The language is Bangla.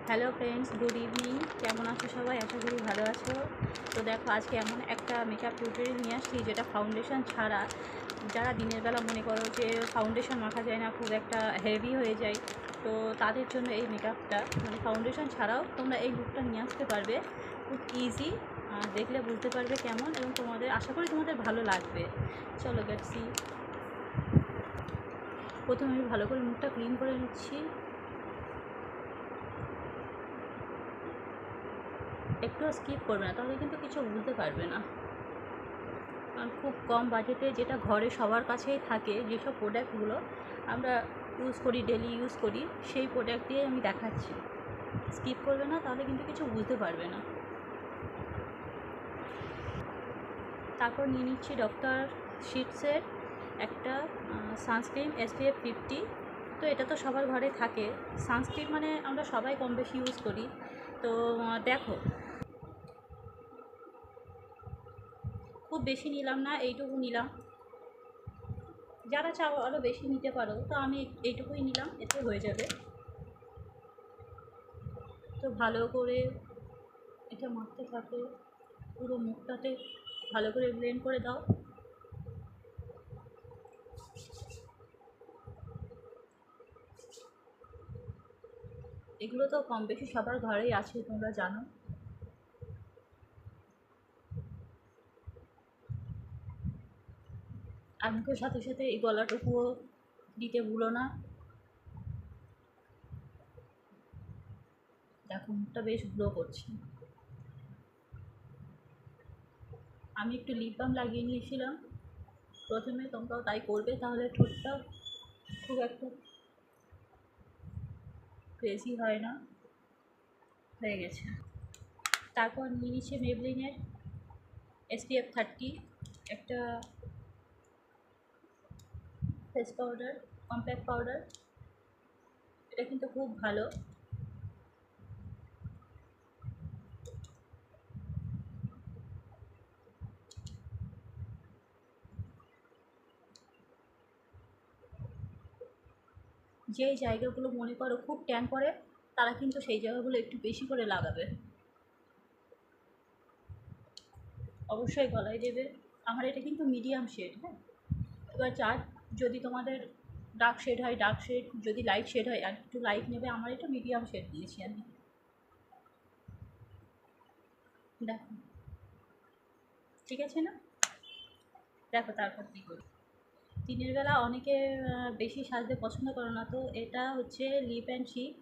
Hello friends, good evening. কেমন আছো সবাই? আশা করি ভালো আছো। তো দেখো, আজকে এমন একটা মেকআপ টিউটোরিয়াল নিয়ে আসছি যেটা ফাউন্ডেশন ছাড়া, যারা দিনের বেলা মনে করো যে ফাউন্ডেশন মাখা যায় না, খুব একটা হেভি হয়ে যায়, তো তাদের জন্য এই মেকআপটা, মানে ফাউন্ডেশন ছাড়াও তোমরা এই লুকটা নিয়ে আসতে পারবে খুব ইজি। দেখলে বুঝতে পারবে কেমন, এবং তোমাদের আশা করি তোমাদের ভালো লাগবে। চলো গেটসি। প্রথমে আমি ভালো করে মুখটা ক্লিন করে নিচ্ছি। একটু স্কিপ করবে না, তাহলে কিন্তু কিছু বুঝতে পারবে না। কারণ খুব কম বাজেটে যেটা ঘরে সবার কাছেই থাকে, যেসব প্রোডাক্টগুলো আমরা ইউজ করি, ডেলি ইউজ করি, সেই প্রোডাক্ট দিয়ে আমি দেখাচ্ছি। স্কিপ করবে না, তাহলে কিন্তু কিছু বুঝতে পারবে না। তারপর নিয়ে নিচ্ছি ডক্টর শিটসের একটা সানস্ক্রিন SPF 50। তো এটা তো সবার ঘরে থাকে, সানস্ক্রিন মানে আমরা সবাই কম বেশি ইউজ করি। তো দেখো, খুব বেশি নিলাম না, এইটুকু নিলাম। যারা চাও আরও বেশি নিতে পারো, তো আমি এইটুকুই নিলাম, এতে হয়ে যাবে। তো ভালো করে এটা মাখতে থাকো, পুরো মুখটাতে ভালো করে ব্লেন্ড করে দাও। এগুলো তো কম বেশি সবার ঘরেই আছে, তোমরা জানো। আর মুখের সাথে সাথে এই গলাটুকুও দিতে ভুলো না। দেখো, মুখটা বেশ গ্লো করছে। আমি একটু লিপ বাম লাগিয়ে নিয়েছিলাম প্রথমে, তোমরাও তাই করবে, তাহলে ঠোঁটটা খুব একটা ক্রেজি হয় না। হয়ে গেছে। তারপর নিয়ে নিচ্ছে মেবলিনের SPF 30, একটা ফেস পাউডার, কম্প্যাক্ট পাউডার। এটা কিন্তু খুব ভালো। যেই জায়গাগুলো মনে করো খুব ট্যান পড়ে, তারা কিন্তু সেই জায়গাগুলো একটু বেশি করে লাগাবে। অবশ্যই গলায় দেবে। আমার এটা কিন্তু মিডিয়াম শেড, হ্যাঁ। এবার যার, যদি তোমাদের ডার্ক শেড হয় ডার্ক শেড, যদি লাইট শেড হয় আর একটু লাইট নেবে। আমার এটা মিডিয়াম শেড দিয়েছি আমি। দেখো, ঠিক আছে না? দেখো তারপর কী করি। দিনের বেলা অনেকে বেশি সাজতে পছন্দ করে না, তো এটা হচ্ছে লিপ অ্যান্ড চিক